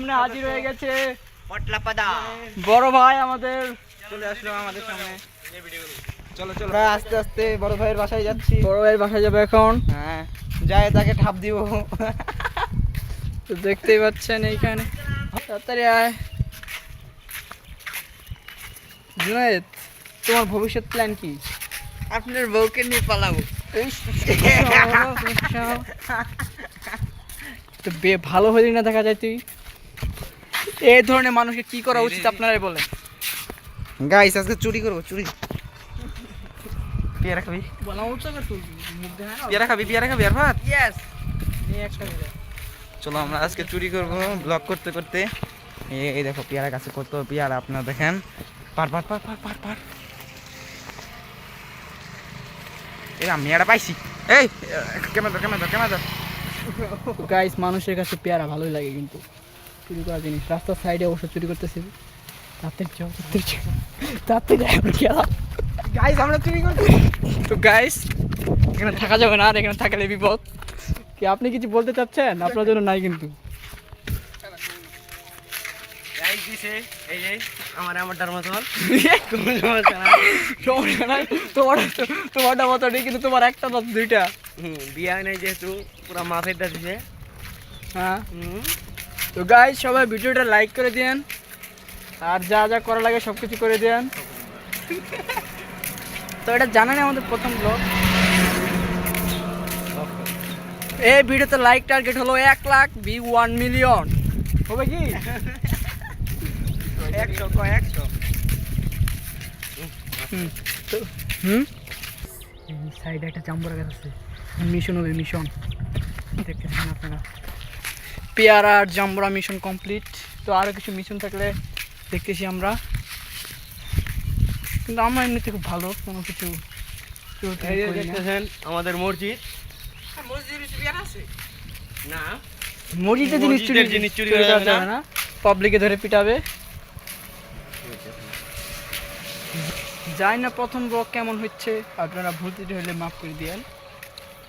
সামনে হাজির হয়ে গেছে বড় ভাই আমাদের, চলে আসলো আমাদের সামনে। চলো চলো আস্তে আস্তে বড় ভাইয়ের বাসায় যাচ্ছি। বড় ভাইয়ের বাসায় যাবে এখন। হ্যাঁ, যাই তাকে ঠাপ দিব। তো দেখতেই পাচ্ছেন এইখানে, তাড়াতাড়ি আয়। জুনায়েদ, তোমার ভবিষ্যৎ প্ল্যান কি? আপনার বউকে নিয়ে পালাবো। তো ভালো হলি না দেখা যায় তুই। এই ধরনের মানুষকে কি করা উচিত আপনারাই বলেন। গাইস আজকে চুরি করবো, চুরি। পেয়ারা খাবি? পেয়ারা খাবি? পেয়ারা খাবি আর ভাত? চলো আমরা আজকে চুরি করব ব্লগ করতে করতে। এই দেখো পেয়ারা গাছে কত পেয়ারা আপনারা দেখেন। পার পার পার পার পার পার। এই আমি এটা পাইছি। এই ক্যামেরা ক্যামেরা ক্যামেরা। গাইস, মানুষের কাছে পেয়ারা ভালোই লাগে, কিন্তু চুরি করা জিনিস রাস্তার সাইডে অবশ্য চুরি করতেছি। গাইস আমরা চুরি করব। তো গাইস, এখানে থাকা যাবে না, আর এখানে থাকলে বিপদ। কি আপনি কিছু বলতে চাচ্ছেন? আপনার জন্য নাই কিন্তু। গাইস দিছে এই যে আমারটার মতন। সমস্যা নাই, তোমারটা মতো নেই, কিন্তু তোমার একটা না দুইটা। বিয়া নেই যেহেতু পুরো মাফেরটা দিছে। হ্যাঁ, তো গাইস সবাই ভিডিওটা লাইক করে দেন, আর যা যা করা লাগে সব কিছু করে দেন। তো এটা জানেন আমাদের প্রথম ব্লগ। এই ভিডিওতে লাইক টার্গেট হলো 1 লাখ, ভিউ 1 মিলিয়ন হবে কি? 100 সাইডে একটা জাম্বুরা গাছ আছে, মিশন হবে, মিশন দেখতেছেন আপনারা। পেয়ারা আর জাম্বুরা মিশন কমপ্লিট। তো আরও কিছু মিশন থাকলে দেখতেছি আমরা, কিন্তু আমার এমনিতে খুব ভালো কোনো কিছু। দেখতেছেন আমাদের মসজিদ। না, মসজিদে জিনিস চুরি করা যাবে না, পাবলিকে ধরে পিটাবে। জানি না প্রথম ব্লগ কেমন হচ্ছে, আপনারা ভুল ত্রুটি হলে মাফ করে দিয়েন।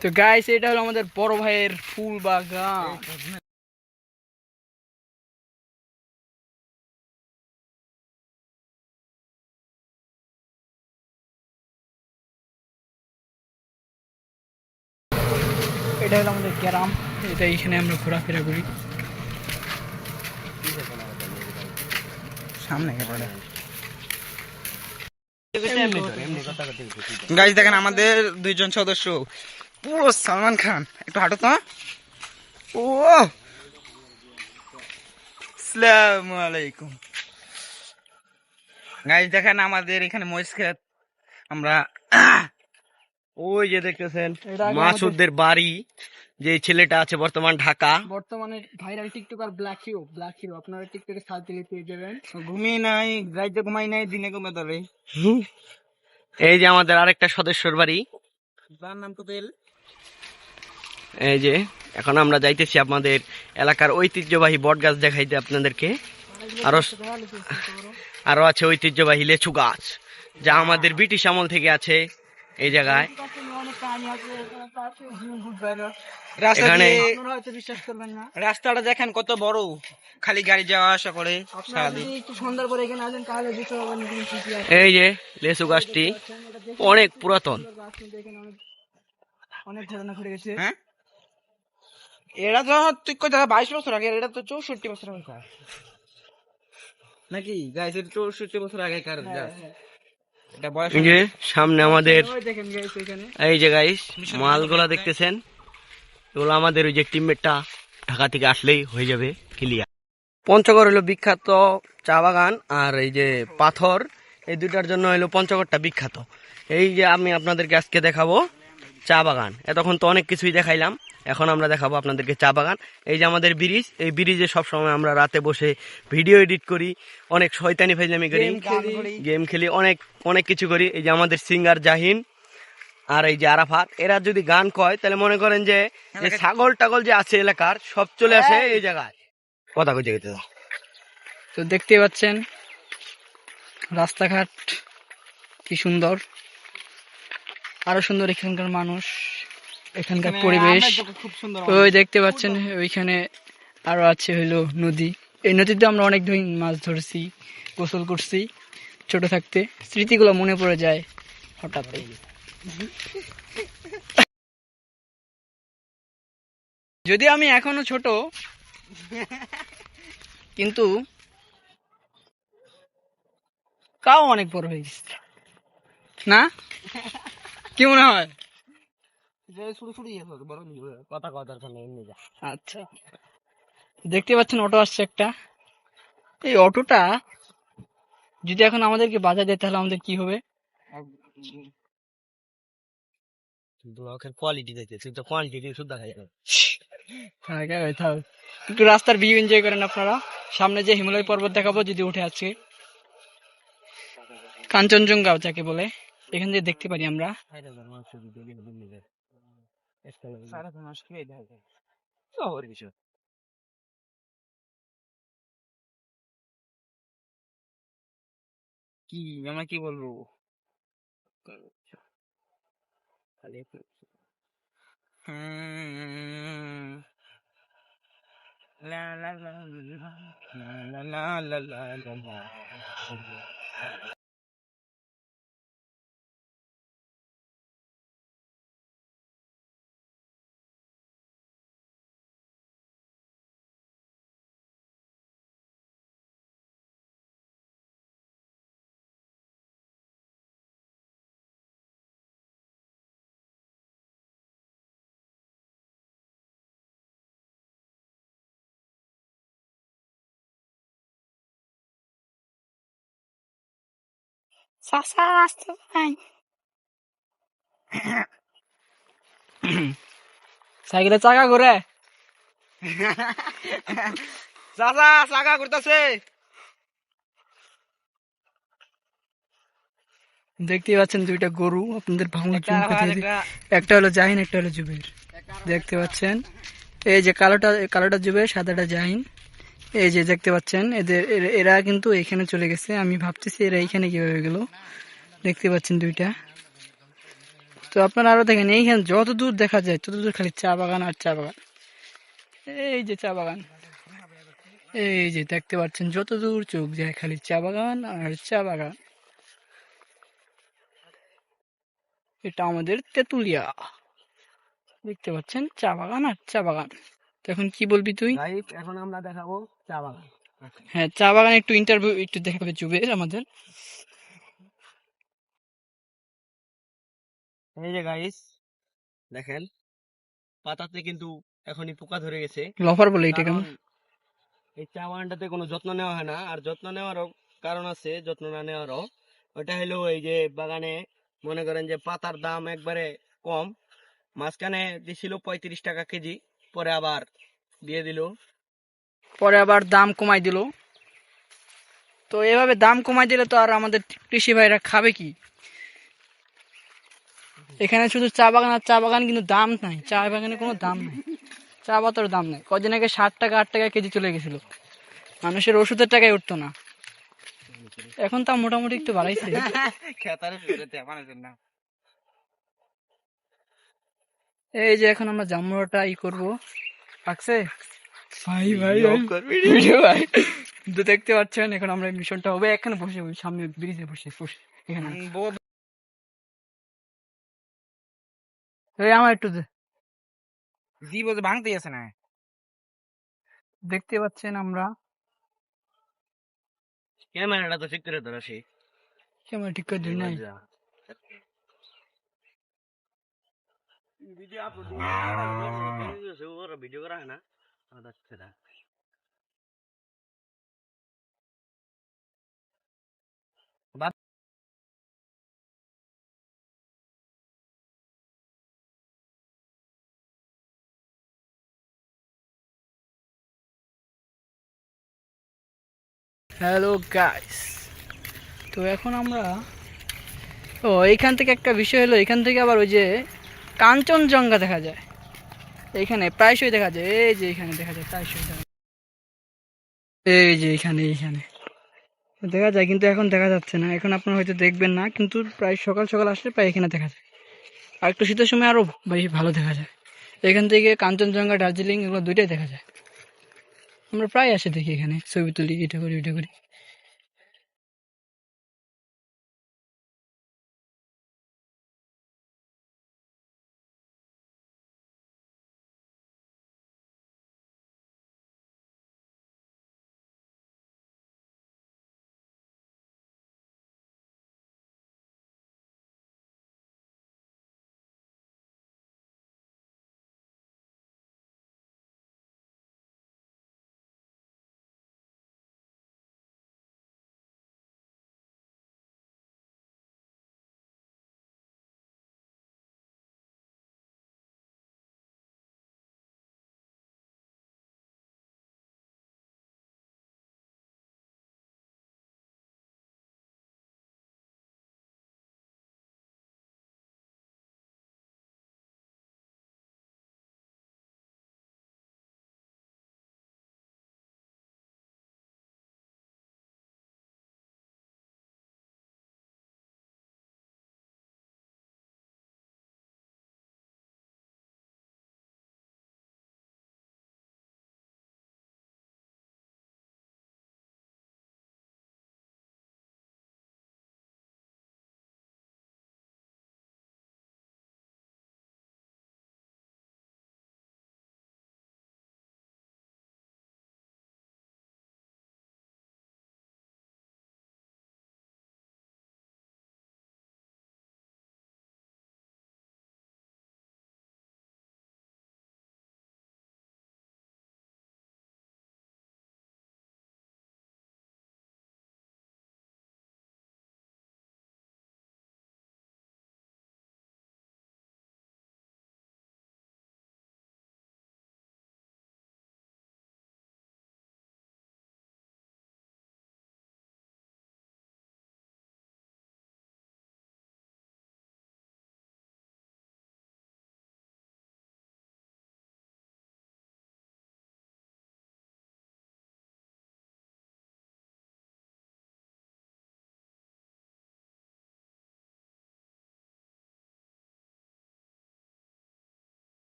তো গাইস, এটা হলো আমাদের বড় ভাইয়ের ফুল বাগান। এটা হলো আমাদের গ্রাম, এটা এখানে আমরা ঘোরাফেরা করি। সামনে গাইস দেখেন আমাদের দুইজন সদস্য পুরো সালমান খান। একটু হাঁটো তো। ও আসসালামু আলাইকুম। গাইস দেখেন আমাদের এখানে মহিষ ক্ষেত। আমরা ওই যে দেখতেছেন মাসুদদের বাড়ি, যে ছেলেটা আছে বর্তমানে বর্তমানে ভাইরাল টিকটকার ব্ল্যাক হিরো। আপনারা টিকটকে সার্চ দিলে পেয়ে যাবেন। ঘুমিয়ে নাই, রাইতে ঘুমাই নাই, দিনে ঘুমে ধরে। এই যে আমাদের আরেকটা সদস্যর বাড়ি, যার নাম কোতেল। এই যে এখন আমরা যাইতেছি আমাদের এলাকার ঐতিহ্যবাহী বটগাছ দেখাইতে আপনাদেরকে। আরো আছে ঐতিহ্যবাহী লেচু গাছ, যা আমাদের ব্রিটিশ আমল থেকে আছে এই জায়গায়। রাস্তাটা দেখেন কত বড়, খালি গাড়ি যাওয়া আসা করে সারাদিন। এই যে লেচু গাছটি অনেক পুরাতন। হ্যাঁ, এটা তো তুই কত 22 বছর আগে, এটা তো 64 বছর আগে নাকি? গাইস এটা 64 বছর আগে কার গাছ। এটা বয়স। এই যে সামনে আমাদের এই যে গাইস মালগুলা দেখতেছেন, এগুলো আমাদের ওই যে টিমমেটটা ঢাকা থেকে আসলেই হয়ে যাবে ক্লিয়ার। পঞ্চগড় হলো বিখ্যাত চা বাগান, আর এই যে পাথর, এই দুটার জন্য হলো পঞ্চগড়টা বিখ্যাত। এই যে আমি আপনাদেরকে আজকে দেখাবো চা বাগান। এতক্ষণ তো অনেক কিছুই দেখাইলাম, এখন আমরা দেখাবো আপনাদেরকে চা বাগান। এই যে আমাদের ব্রিজ, এই ব্রিজে সবসময় আমরা রাতে বসে ভিডিও এডিট করি, অনেক শয়তানি ফাইজলামি করি, গেম খেলি, অনেক অনেক কিছু করি। এই যে আমাদের সিঙ্গার জাহিন আর এই যে আরাফাত, এরা যদি গান কয় তাহলে মনে করেন যে ছাগল টাগল যে আছে এলাকার সব চলে আসে এই জায়গায় কথা কই যেতে। তো দেখতে পাচ্ছেন রাস্তাঘাট কি সুন্দর, আরো সুন্দর এখানকার মানুষ, এখানকার পরিবেশ। ওই দেখতে পাচ্ছেন ওইখানে আরো আছে হইলো নদী, এই নদীতে আমরা অনেক দিন মাছ ধরছি, গোসল করছি ছোট থাকতে, স্মৃতিগুলো মনে পড়ে যায় হঠাৎই। যদি আমি এখনো ছোট, কিন্তু তাও অনেক বড় হয়ে গেছে না, কি মনে হয়? আচ্ছা, দেখতে পাচ্ছেন অটো আসছে একটা। এই অটোটা যদি এখন আমাদেরকে বাজার দেয় তাহলে আমাদের কি হবে? কোয়ালিটি দেখতে তুই তো কোয়ান্টিটি শুদ্ধ দেখা যাবে। একটু রাস্তার ভিউ এনজয় করেন আপনারা। সামনে যে হিমালয় পর্বত দেখাবো যদি উঠে আছে, কাঞ্চনজঙ্ঘা যাকে বলে, এখান থেকে দেখতে পারি আমরা। কি আমরা কি বলবো, লা লা লা লা লা লা লা লা লা লা। চাচা আসতে পাই, সাইকেলের চাকা ঘুরে, চাচা চাকা ঘুরতেছে। দেখতে পাচ্ছেন দুইটা গরু আপনাদের ভাঙন, একটা হলো জাহিন, একটা হলো জুবের। দেখতে পাচ্ছেন এই যে কালোটা জুবের, সাদাটা জাহিন। এই যে দেখতে পাচ্ছেন এরা কিন্তু এখানে চলে গেছে। আমি ভাবতেছি এরা এইখানে কিভাবে গেল। দেখতে পাচ্ছেন দুইটা। তো আপনারা আরো দেখেন, এইখানে যত দূর দেখা যায় তত দূর খালি চা বাগান আর চা বাগান। এই যে চা বাগান, এই যে দেখতে পাচ্ছেন যত দূর চোখ যায় খালি চা বাগান আর চা বাগান। এটা আমাদের তেতুলিয়া, দেখতে পাচ্ছেন চা বাগান আর চা বাগান। তো এখন কি বলবি তুই? এখন আমরা দেখাবো চা বাগান। হ্যাঁ, চা বাগান একটু ইন্টারভিউ একটু দেখাবে জুবের আমাদের। এই যে গাইস দেখেন, পাতাতে কিন্তু এখনই পোকা ধরে গেছে। লফার বলে এটা কেমন? এই চা বাগানটাতে কোনো যত্ন নেওয়া হয় না, আর যত্ন নেওয়ারও কারণ আছে, যত্ন না নেওয়ারও। ওটা হলো এই যে বাগানে মনে করেন যে পাতার দাম একবারে কম। মাঝখানে দিছিল 35 টাকা কেজি, পরে আবার দিয়ে দিল, পরে আবার দাম কমাই দিল। তো এভাবে দাম কমাই দিলে তো আর আমাদের কৃষি ভাইরা খাবে কি? এখানে শুধু চা বাগান আর চা বাগান, কিন্তু দাম নাই, চা বাগানে কোনো দাম নাই, চা পাতার দাম নাই। কদিন আগে 7 টাকা 8 টাকা কেজি চলে গেছিল, মানুষের ওষুধের টাকায় উঠতো না। এখন তা মোটামুটি একটু বাড়াইছে। এই যে এখন আমরা জামুরাটা করবো, পাকছে ভাই ভাই ভাই। তো দেখতে পাচ্ছেন এখন আমরা মিশনটা হবে এখানে বসে, সামনে ব্রিজে বসে এখানে। আমার একটু জি বলতে ভাঙতে আছে না। দেখতে পাচ্ছেন আমরা ক্যামেরাটা তো ঠিক করে ধরা সেই ক্যামেরা ঠিক করে দিই নাই। ভিডিও করা হয় না। হ্যালো গাইস, তো এখন আমরা এইখান থেকে একটা বিষয় হলো, এখান থেকে আবার ওই যে কাঞ্চনজঙ্ঘা দেখা যায়, এইখানে প্রায়শই দেখা যায়। এই যে এখানে দেখা যায় প্রায়শই, এই যে এইখানে দেখা যায়, কিন্তু এখন দেখা যাচ্ছে না। এখন আপনারা হয়তো দেখবেন না, কিন্তু প্রায় সকাল সকাল আসলে প্রায় এখানে দেখা যায়। আর একটু শীতের সময় আরো বেশি ভালো দেখা যায়। এখান থেকে কাঞ্চনজঙ্ঘা, দার্জিলিং এগুলো দুইটাই দেখা যায়। আমরা প্রায় আসে দেখি এখানে ছবি তুলি, এটা করি ওটা করি।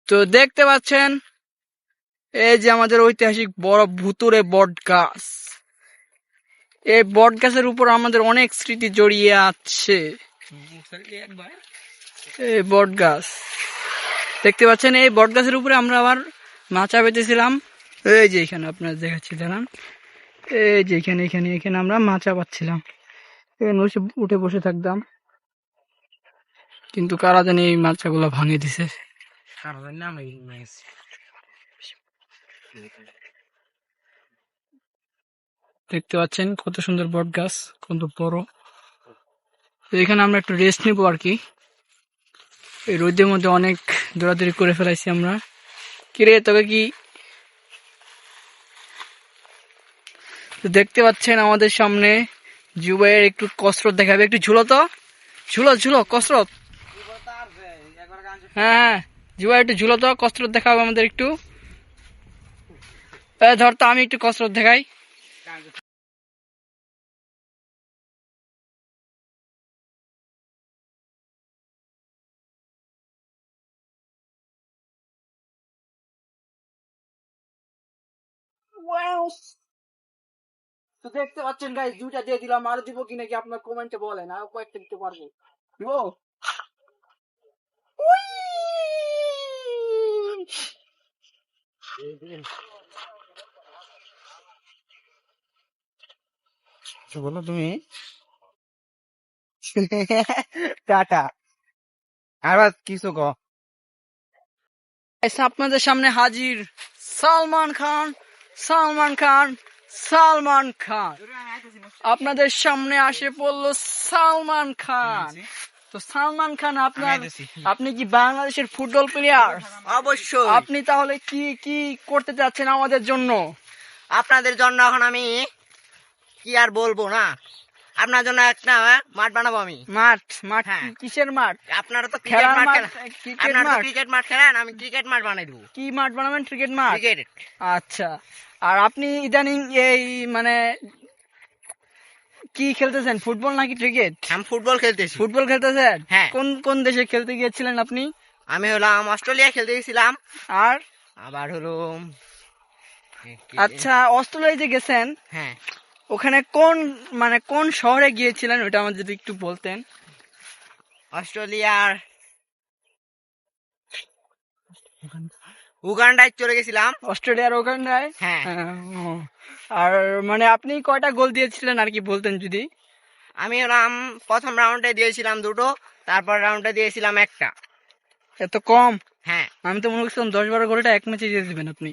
তো দেখতে পাচ্ছেন এই যে আমাদের ঐতিহাসিক বড় ভুতুরে বট গাছ। এই বট গাছের উপর আমাদের অনেক স্মৃতি জড়িয়ে আছে। এই বট গাছ দেখতে পাচ্ছেন, এই বট গাছের উপরে আমরা আবার মাচা পেতেছিলাম। এই যে এখানে আপনার দেখাচ্ছি দাঁড়ান, এই যে এখানে এখানে এখানে আমরা মাচা পাচ্ছিলাম, এখানে উঠে বসে থাকতাম, কিন্তু কারা জানি এই মাচাগুলো ভাঙে দিছে। দেখতে পাচ্ছেন কত সুন্দর বট গাছ, কত বড়। তো এখানে আমরা একটু রেস্ট নিবো আর কি, এই রোদের মধ্যে অনেক দৌড়াদৌড়ি করে ফেলাইছি আমরা। কিরে তোকে কি তো দেখতে পাচ্ছেন আমাদের সামনে জুবাইয়ের একটু কসরত দেখাবে, একটু ঝুলো তো, ঝুলো ঝুলো কসরত। হ্যাঁ হ্যাঁ জুবাই একটু ঝুলো তো, কসরত দেখাবে আমাদের একটু। ধর তো আমি একটু কসরত দেখাই। তো দেখতে পাচ্ছেন গাইস, দুইটা দিয়ে দিলাম, আর দিব কি নাকি আপনার কমেন্টে বলেন, আর কয়েকটা দিতে পারবো দিব। বলো তুমি টাটা, আর কিছু গো। আপনাদের সামনে হাজির সালমান খান, সালমান খান, সালমান খান আপনাদের সামনে আসে পড়লো সালমান খান। তো সালমান খান আপনি কি বাংলাদেশের ফুটবল প্লেয়ার? অবশ্যই। আপনি তাহলে কি কি করতে চাচ্ছেন আমাদের জন্য? আপনাদের জন্য এখন আমি কি আর বলবো না, আপনার জন্য একটা মাঠ বানাবো আমি। মাঠ হ্যাঁ। কিসের মাঠ? আপনারা তো ক্রিকেট খেলার মাঠ মাঠ, খেলেন, ক্রিকেট আপনারা তো মাঠ। ক্রিকেট মাঠ খেলেন, আমি ক্রিকেট মাঠ বানাই দেবো। কি মাঠ বানাবেন? ক্রিকেট মাঠ। ক্রিকেট। আচ্ছা, আর আপনি ইদানিং এই মানে কি খেলতেছেন, ফুটবল নাকি ক্রিকেট? আমি ফুটবল খেলতেছি। ফুটবল খেলতেছেন? হ্যাঁ। কোন কোন দেশে খেলতে গিয়েছিলেন আপনি? আমি হলাম অস্ট্রেলিয়া খেলতে গেছিলাম, আর আবার হলো আচ্ছা, অস্ট্রেলিয়ায় যে গেছেন, হ্যাঁ, ওখানে কোন শহরে গিয়েছিলেন ওটা আমাদের যদি একটু বলতেন। অস্ট্রেলিয়ার উগান্ডায় চলে গেছিলাম। অস্ট্রেলিয়ার ওখানটায়? হ্যাঁ। ও। আর মানে আপনি কয়টা গোল দিয়েছিলেন আর কি বলতেন যদি। আমি হলাম প্রথম রাউন্ডে দিয়েছিলাম 2টো, তারপর রাউন্ডে দিয়েছিলাম 1টা। এত কম? হ্যাঁ। আমি তো মনে করছিলাম 10-12 গোলটা এক ম্যাচে দিয়ে দিবেন আপনি।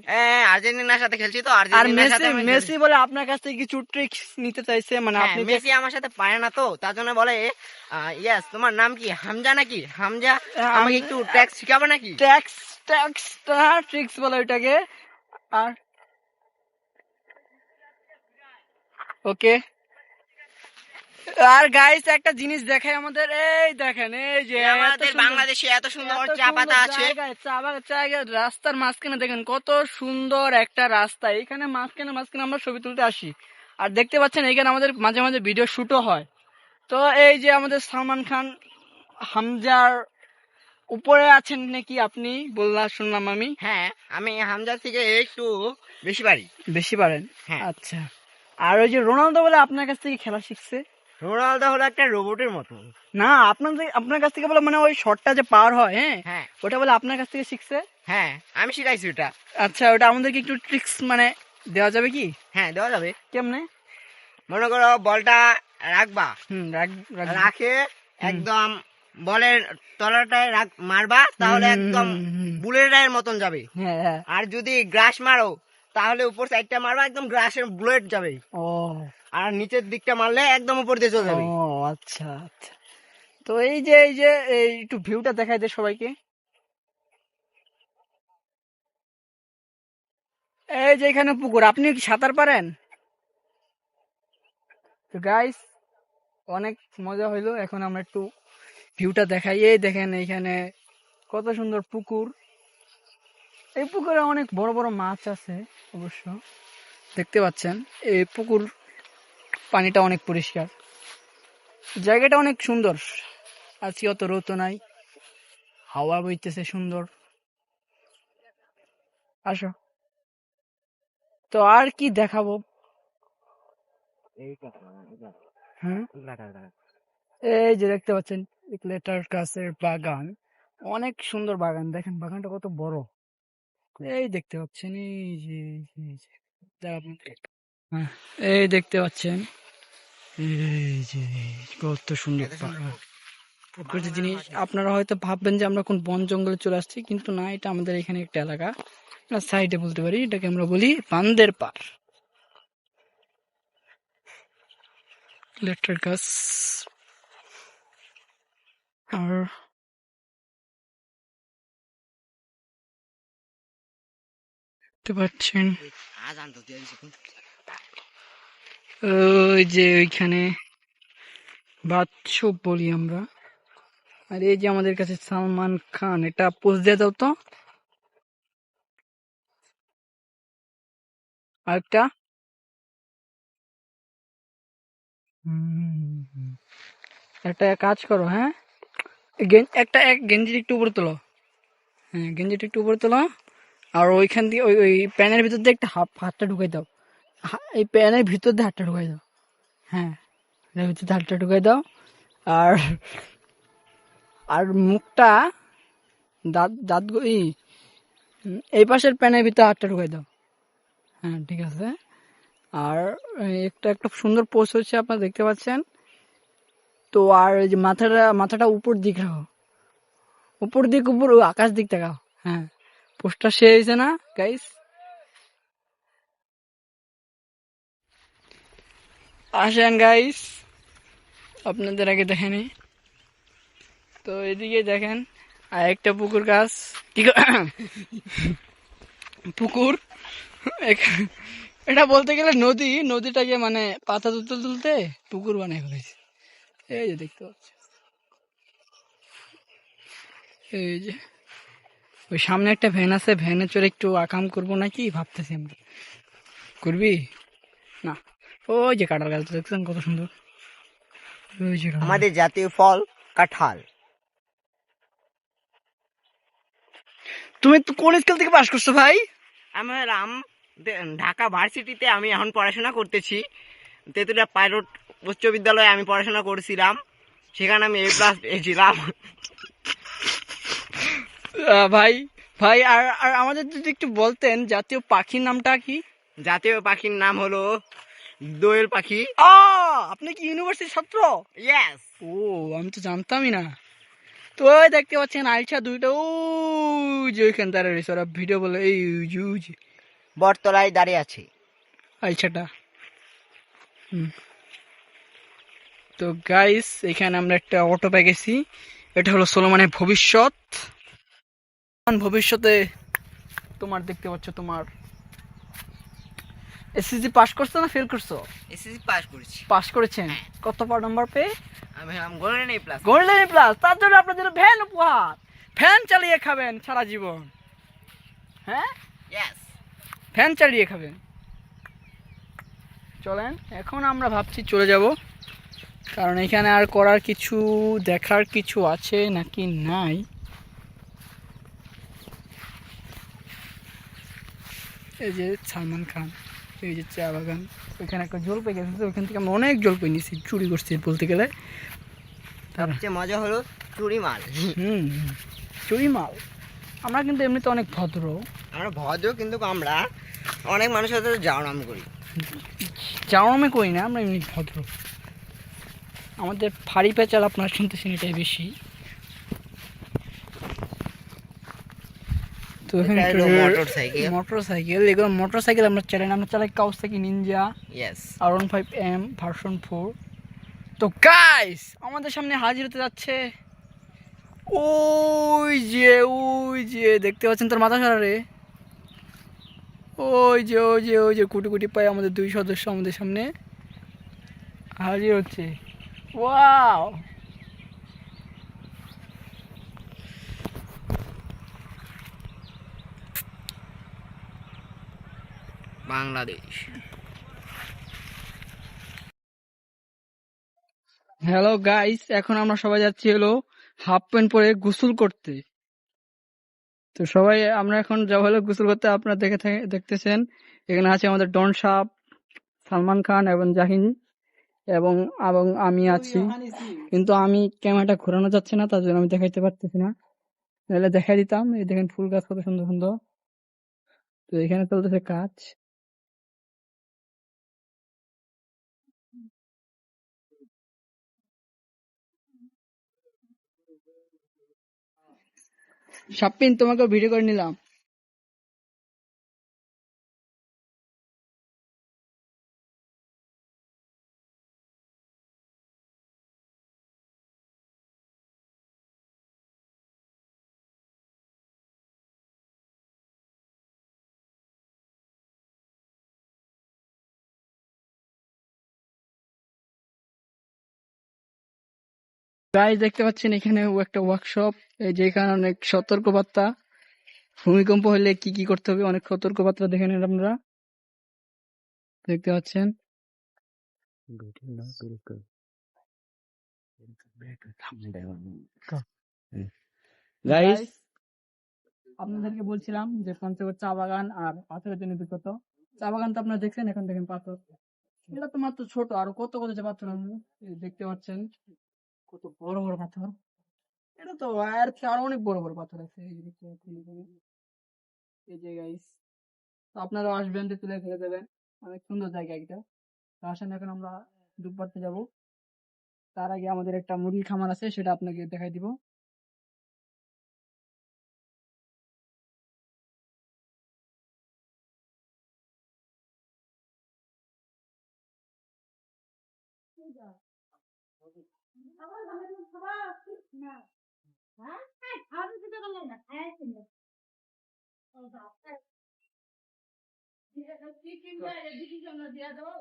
আর্জেন্টিনার সাথে খেলছি তো, আর আর্জেন্টিনার সাথে মেসি বলে আপনার কাছ থেকে কিছু ট্রিক্স নিতে চাইছে, মানে হ্যাঁ, আপনি যে মেসি আমার সাথে পারে না তো, তার জন্য বলে ইয়াস তোমার নাম কি, হামজা নাকি? হামজা, আমাকে একটু ট্যাক্স শিখাবে নাকি? ট্রিক্স বলে ওইটাকে। আর ওকে। আর গাইস একটা জিনিস দেখাই আমাদের, এই দেখেন, এই যে আমাদের বাংলাদেশে এত সুন্দর চা পাতা আছে, রাস্তার মাঝখানে দেখেন কত সুন্দর একটা রাস্তা, এখানে মাঝখানে আমরা ছবি তুলতে আসি। আর দেখতে পাচ্ছেন এখানে আমাদের মাঝে মাঝে ভিডিও শুটও হয়। তো এই যে আমাদের সালমান খান হামজার উপরে আছেন নাকি আপনি, শুনলাম আমি। হ্যাঁ, আমি হামজার থেকে একটু বেশি পারেন? হ্যাঁ। আচ্ছা, আর ওই যে রোনালদো বলে আপনার কাছ থেকে খেলা শিখছে? রোনালদো হলো একটা রোবটের মতো। না, আপনার কাছ থেকে বলে, মানে ওই শটটা যে পার হয়, হ্যাঁ, ওটা বলে আপনার কাছ থেকে শিখছে? হ্যাঁ, আমি শিখাইছি ওটা। আচ্ছা, ওটা আমাদেরকে একটু ট্রিক্স মানে দেওয়া যাবে কি? হ্যাঁ, দেওয়া যাবে। কেমনে? মনে করো বলটা রাখবা, রাখে একদম বলের তলাটায় মারবা, তাহলে একদম বুলেটের মতন যাবে। হ্যাঁ। আর যদি গ্রাস মারো তাহলে উপর সাইডটা মারবা, একদম গ্রাসের বুলেট যাবে। ও। আর নিচের দিকটা মারলে একদম উপর দিয়ে চলে যাবে। ও আচ্ছা আচ্ছা। তো এই যে এই একটু ভিউটা দেখাই দে সবাইকে। এই যে এখানে পুকুর, আপনি কি সাঁতার পারেন? তো গাইস, অনেক মজা হইলো, এখন আমরা একটু ভিউটা দেখাই। এই দেখেন এইখানে কত সুন্দর পুকুর, এই পুকুরে অনেক বড় বড় মাছ আছে অবশ্য, দেখতে পাচ্ছেন। এই পুকুর পানিটা অনেক পরিষ্কার, জায়গাটা অনেক সুন্দর, আজকে অত রোদ নাই, হাওয়া বইতেছে সুন্দর। আসো, তো আর কি দেখাবো? হ্যাঁ, এই যে দেখতে পাচ্ছেন লেটার গাছের বাগান, অনেক সুন্দর বাগান, দেখেন বাগানটা কত বড়। এই দেখতে পাচ্ছেন, হ্যাঁ, এই দেখতে পাচ্ছেন, এই যে কত সুন্দর প্রকৃতির জিনিস। আপনারা হয়তো ভাববেন যে আমরা কোন বন জঙ্গলে চলে আসছি, কিন্তু না, এটা আমাদের এখানে একটা এলাকা, সাইডে বলতে পারি, এটাকে আমরা বলি বান্দের পার। লেটার গাছ, আর দেখতে পাচ্ছেন ওই যে ওইখানে বাদশপ বলি আমরা। আর এই যে আমাদের কাছে সালমান খান, এটা পোস্ট দিয়ে দাও তো আরেকটা। একটা কাজ করো, হ্যাঁ, গেঞ্জির একটু উপরে তোলো, হ্যাঁ গেঞ্জিটা একটু উপরে তোলো, আর ওইখান দিয়ে ওই প্যানের ভিতর দিয়ে একটা হাতটা ঢুকাই দাও, এই প্যানের ভিতর দিয়ে হাতটা ঢুকাই দাও, হ্যাঁ এর ভিতর দিয়ে হাতটা ঢুকাই দাও, আর আর মুখটা দাঁত এই পাশের প্যানের ভিতরে হাতটা ঢুকাই দাও, হ্যাঁ ঠিক আছে। আর একটা সুন্দর পোজ হচ্ছে, আপনারা দেখতে পাচ্ছেন তো। আর এই যে মাথাটা উপর দিক রাখো, উপর আকাশ দিক তাকাও, হ্যাঁ পোস্টটা শেষ হয়েছে না গাইস? আসেন গাইস, আপনাদের আগে দেখেনি তো, এদিকে দেখেন আর একটা পুকুর গাছ, কি পুকুর, এটা বলতে গেলে নদী, নদীটাকে মানে পাতা তুলতে তুলতে পুকুর বানাই ফেলেছে। এই যে দেখতে পাচ্ছি, এই যে ওই সামনে একটা ভ্যান আছে, ভ্যানে চড়ে একটু আকাম করবো নাকি ভাবতেছি আমরা। করবি না? ওই যে কাঁঠাল গাছ দেখছেন কত সুন্দর, ওই যে আমাদের জাতীয় ফল কাঁঠাল। তুমি তো কোন স্কুল থেকে পাস করছো ভাই? আমি হলাম ঢাকা ভার্সিটিতে, আমি এখন পড়াশোনা করতেছি। তেতুলিয়া পাইলট উচ্চ বিদ্যালয়ে আমি পড়াশোনা করেছিলাম, সেখানে আমি A+ পেয়েছিলাম। ভাই ভাই আর আর আমাদের যদি একটু বলতেন জাতীয় পাখির নামটা কি? জাতীয় পাখির নাম হলো দোয়েল পাখি। আপনি কি ইউনিভার্সিটির ছাত্র? ইয়েস। ও, আমি তো জানতামই না। তো ওই দেখতে পাচ্ছেন আইসা দুইটা, ও যে ওইখানে দাঁড়িয়ে রয়েছে, ওরা ভিডিও বলে, এই যে বটতলায় দাঁড়িয়ে আছে আইসাটা। তো গাইস, এখানে আমরা একটা অটো পেয়ে গেছি, এটা হলো সোলোমানের ভবিষ্যৎ। ভবিষ্যতে তোমার দেখতে পাচ্ছ, তোমার এসএসসি পাস করছো না ফেল করছো? এসএসসি পাস করেছি। পাস করেছেন, কত নাম্বার পেয়ে? আমি হলাম গোল্ডেন A+। গোল্ডেন প্লাস, তার জন্য আপনার জন্য ভ্যান উপহার, ফ্যান চালিয়ে খাবেন সারা জীবন। হ্যাঁ, ইয়েস। ফ্যান চালিয়ে খাবেন। চলেন, এখন আমরা ভাবছি চলে যাব, কারণ এখানে আর করার কিছু, দেখার কিছু আছে নাকি নাই। এই যে সালমান খান, এই যে চা বাগান, ওইখানে একটা জল পেয়ে গেছে, ওইখান থেকে আমরা অনেক জল পেয়ে নিয়েছি, চুরি করছি বলতে গেলে। সবচেয়ে মজা হলো চুরি মাল। চুরি মাল। আমরা কিন্তু এমনিতে অনেক ভদ্র। আমরা ভদ্র, কিন্তু আমরা অনেক মানুষের সাথে জানাম করি। চাওয়ামে করি না, আমরা এমনি ভদ্র। আমাদের ফাড়ি পেঁচাল আপনার শুনতেছেন এটাই বেশি। তো এখানে মোটরসাইকেল, এগুলো মোটরসাইকেল আমরা চালাই না, আমরা চালাই কাওয়াসাকি নিনজা R15M ভার্সন 4। তো গাইস, আমাদের সামনে হাজির হতে যাচ্ছে ওই যে দেখতে পাচ্ছেন তোর মাথা সারা, ওই যে কুটি কুটি পায়ে আমাদের দুই সদস্য আমাদের সামনে হাজির হচ্ছে। ওয়াও, বাংলাদেশ। হ্যালো গাইস, এখন আমরা সবাই যাচ্ছি হলো হাফ প্যান্ট পরে গোসল করতে। তো সবাই আমরা এখন যাবো হলো গোসল করতে। আপনারা দেখতেছেন এখানে আছে আমাদের ডন সাপ, সালমান খান এবং জাহিন, এবং এবং আমি আছি, কিন্তু আমি ক্যামেরাটা ঘোরানো যাচ্ছে না, তার জন্য আমি দেখাইতে পারতেছি না, নাহলে দেখাই দিতাম। এই দেখেন ফুল গাছ কত সুন্দর সুন্দর। তো এখানে চলতেছে কাজ। সাপ্পিন, তোমাকে ভিডিও করে নিলাম। গাইস, দেখতে পাচ্ছেন এখানে একটা ওয়ার্কশপ, এই যে এখানে অনেক সতর্কবার্তা, ভূমিকম্প হলে কি কি করতে হবে, অনেক সতর্কবার্তা দেখে নেন আপনারা, দেখতে পাচ্ছেন। গাইস, আপনাদেরকে বলছিলাম যে পঞ্চগড় চা বাগান আর পাথরের জন্য বিখ্যাত। চা বাগান তো আপনারা দেখছেন, এখন দেখেন পাথর, এটা তো মাত্র ছোট, আরো কত কত যে পাথর আছে, এই দেখতে পাচ্ছেন কত বড় বড় পাথর। এটা তো আর চেয়ে আরো অনেক বড় বড় পাথর আছে, এই যে দেখতে পাচ্ছেন এখানে। এই যে গাইস, তো আপনারাও আসবেন, তুলে ফেলে দেবেন, অনেক সুন্দর জায়গা এটা। তো আসেন, এখন আমরা ডুব পাড়তে যাবো। তার আগে আমাদের একটা মুরগি খামার আছে, সেটা আপনাকে দেখাই দিব।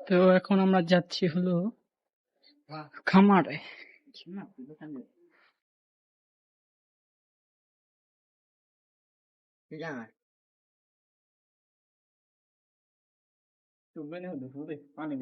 তো এখন আমরা যাচ্ছি হলো খামারে। পানি